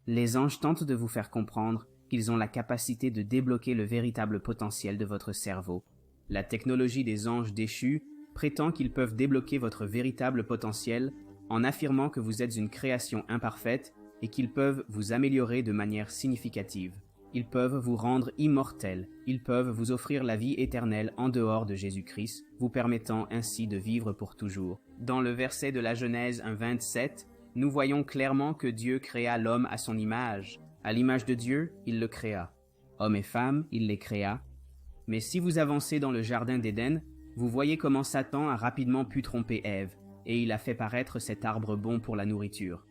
Les anges tentent de vous faire comprendre qu'ils ont la capacité de débloquer le véritable potentiel de votre cerveau. La technologie des anges déchus prétend qu'ils peuvent débloquer votre véritable potentiel en affirmant que vous êtes une création imparfaite et qu'ils peuvent vous améliorer de manière significative. Ils peuvent vous rendre immortel, ils peuvent vous offrir la vie éternelle en dehors de Jésus-Christ, vous permettant ainsi de vivre pour toujours. Dans le verset de la Genèse 1:27, nous voyons clairement que Dieu créa l'homme à son image. À l'image de Dieu, il le créa. Hommes et femmes, il les créa. Mais si vous avancez dans le jardin d'Éden, vous voyez comment Satan a rapidement pu tromper Ève, et il a fait paraître cet arbre bon pour la nourriture.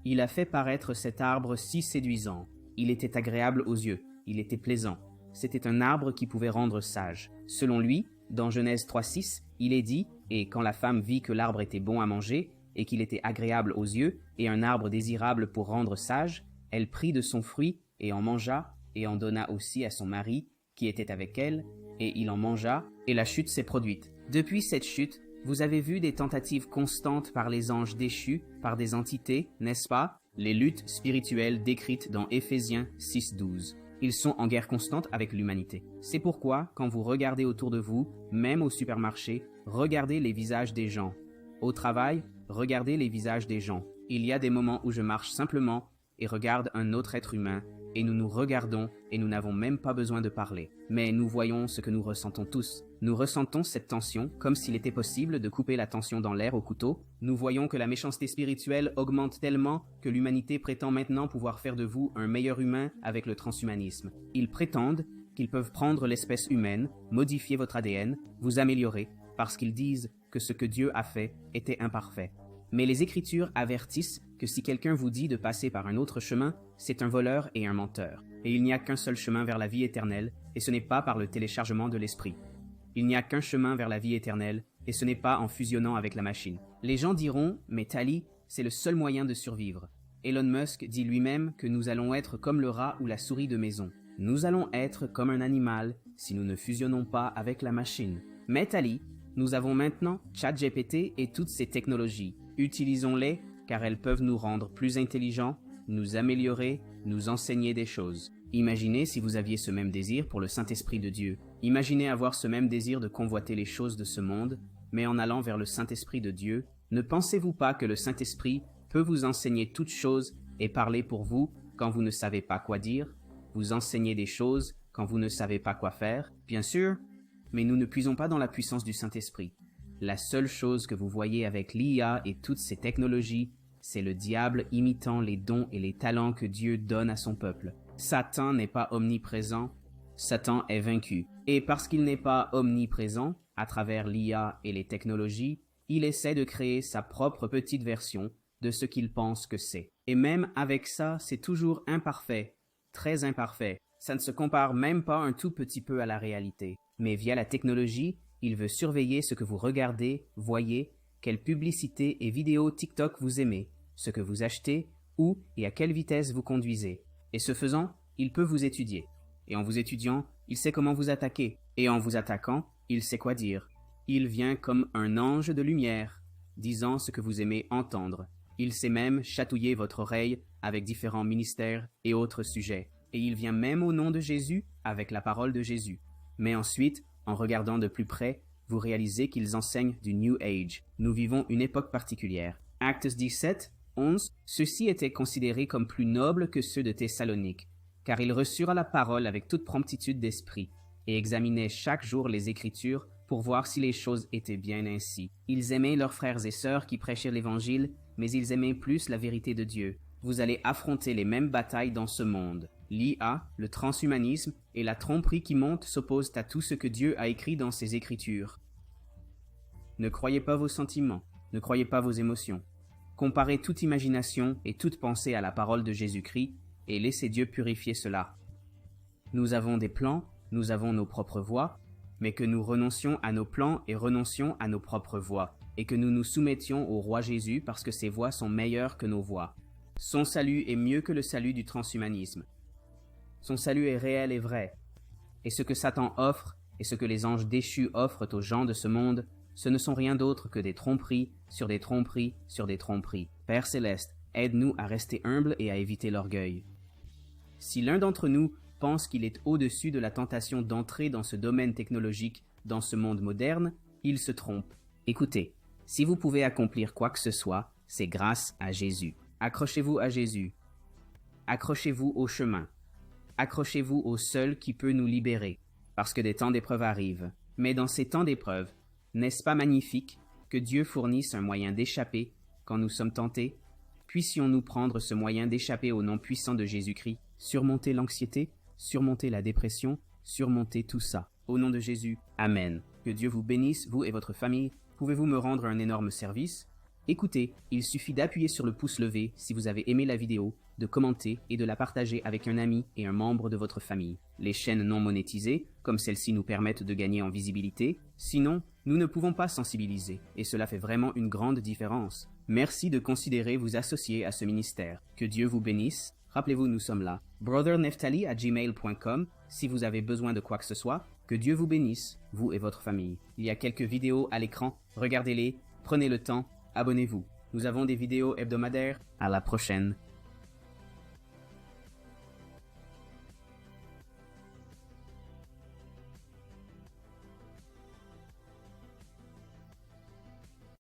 Il a fait paraître cet arbre si séduisant. Il était agréable aux yeux, il était plaisant. C'était un arbre qui pouvait rendre sage. Selon lui, dans Genèse 3:6, il est dit « Et quand la femme vit que l'arbre était bon à manger, et qu'il était agréable aux yeux, et un arbre désirable pour rendre sage, elle prit de son fruit, et en mangea, et en donna aussi à son mari, qui était avec elle, et il en mangea, et la chute s'est produite. » Depuis cette chute, vous avez vu des tentatives constantes par les anges déchus, par des entités, n'est-ce pas? Les luttes spirituelles décrites dans Éphésiens 6:12. Ils sont en guerre constante avec l'humanité. C'est pourquoi, quand vous regardez autour de vous, même au supermarché, regardez les visages des gens. Au travail, regardez les visages des gens. Il y a des moments où je marche simplement et regarde un autre être humain, et nous nous regardons et nous n'avons même pas besoin de parler. Mais nous voyons ce que nous ressentons tous. Nous ressentons cette tension comme s'il était possible de couper la tension dans l'air au couteau. Nous voyons que la méchanceté spirituelle augmente tellement que l'humanité prétend maintenant pouvoir faire de vous un meilleur humain avec le transhumanisme. Ils prétendent qu'ils peuvent prendre l'espèce humaine, modifier votre ADN, vous améliorer, parce qu'ils disent que ce que Dieu a fait était imparfait. Mais les Écritures avertissent que si quelqu'un vous dit de passer par un autre chemin, c'est un voleur et un menteur. Et il n'y a qu'un seul chemin vers la vie éternelle, et ce n'est pas par le téléchargement de l'esprit. Il n'y a qu'un chemin vers la vie éternelle, et ce n'est pas en fusionnant avec la machine. Les gens diront, mais Tali, c'est le seul moyen de survivre. Elon Musk dit lui-même que nous allons être comme le rat ou la souris de maison. Nous allons être comme un animal si nous ne fusionnons pas avec la machine. Mais Tali, nous avons maintenant ChatGPT et toutes ces technologies. Utilisons-les car elles peuvent nous rendre plus intelligents, nous améliorer, nous enseigner des choses. Imaginez si vous aviez ce même désir pour le Saint-Esprit de Dieu. Imaginez avoir ce même désir de convoiter les choses de ce monde, mais en allant vers le Saint-Esprit de Dieu. Ne pensez-vous pas que le Saint-Esprit peut vous enseigner toutes choses et parler pour vous quand vous ne savez pas quoi dire, vous enseigner des choses quand vous ne savez pas quoi faire? Bien sûr, mais nous ne puisons pas dans la puissance du Saint-Esprit. La seule chose que vous voyez avec l'IA et toutes ces technologies, c'est le diable imitant les dons et les talents que Dieu donne à son peuple. Satan n'est pas omniprésent, Satan est vaincu. Et parce qu'il n'est pas omniprésent, à travers l'IA et les technologies, il essaie de créer sa propre petite version de ce qu'il pense que c'est. Et même avec ça, c'est toujours imparfait, très imparfait. Ça ne se compare même pas un tout petit peu à la réalité. Mais via la technologie, il veut surveiller ce que vous regardez, voyez, quelles publicités et vidéos TikTok vous aimez, ce que vous achetez, où et à quelle vitesse vous conduisez. Et ce faisant, il peut vous étudier. Et en vous étudiant, il sait comment vous attaquer. Et en vous attaquant, il sait quoi dire. Il vient comme un ange de lumière, disant ce que vous aimez entendre. Il sait même chatouiller votre oreille avec différents ministères et autres sujets. Et il vient même au nom de Jésus avec la parole de Jésus. Mais ensuite, en regardant de plus près, vous réalisez qu'ils enseignent du New Age. Nous vivons une époque particulière. Actes 17:11, ceux-ci étaient considérés comme plus nobles que ceux de Thessalonique, car ils reçurent la parole avec toute promptitude d'esprit, et examinaient chaque jour les Écritures pour voir si les choses étaient bien ainsi. Ils aimaient leurs frères et sœurs qui prêchaient l'Évangile, mais ils aimaient plus la vérité de Dieu. Vous allez affronter les mêmes batailles dans ce monde. L'IA, le transhumanisme et la tromperie qui monte s'opposent à tout ce que Dieu a écrit dans ses Écritures. Ne croyez pas vos sentiments, ne croyez pas vos émotions. Comparez toute imagination et toute pensée à la parole de Jésus-Christ et laissez Dieu purifier cela. Nous avons des plans, nous avons nos propres voies, mais que nous renoncions à nos plans et renoncions à nos propres voies, et que nous nous soumettions au roi Jésus parce que ses voies sont meilleures que nos voies. Son salut est mieux que le salut du transhumanisme. Son salut est réel et vrai. Et ce que Satan offre, et ce que les anges déchus offrent aux gens de ce monde, ce ne sont rien d'autre que des tromperies sur des tromperies sur des tromperies. Père Céleste, Aide-nous à rester humbles et à éviter l'orgueil. Si l'un d'entre nous pense qu'il est au-dessus de la tentation d'entrer dans ce domaine technologique, dans ce monde moderne, il se trompe. Écoutez, si vous pouvez accomplir quoi que ce soit, c'est grâce à Jésus. Accrochez-vous à Jésus. Accrochez-vous au chemin. Accrochez-vous au seul qui peut nous libérer, parce que des temps d'épreuve arrivent. Mais dans ces temps d'épreuve, n'est-ce pas magnifique que Dieu fournisse un moyen d'échapper quand nous sommes tentés? Puissions-nous prendre ce moyen d'échapper au nom puissant de Jésus-Christ, surmonter l'anxiété, surmonter la dépression, surmonter tout ça. Au nom de Jésus, Amen. Que Dieu vous bénisse, vous et votre famille. Pouvez-vous me rendre un énorme service? Écoutez, il suffit d'appuyer sur le pouce levé si vous avez aimé la vidéo, de commenter et de la partager avec un ami et un membre de votre famille. Les chaînes non monétisées, comme celle-ci, nous permettent de gagner en visibilité. Sinon, nous ne pouvons pas sensibiliser, et cela fait vraiment une grande différence. Merci de considérer vous associer à ce ministère. Que Dieu vous bénisse. Rappelez-vous, nous sommes là. brotherneftali@gmail.com si vous avez besoin de quoi que ce soit. Que Dieu vous bénisse, vous et votre famille. Il y a quelques vidéos à l'écran. Regardez-les, prenez le temps, abonnez-vous. Nous avons des vidéos hebdomadaires. À la prochaine.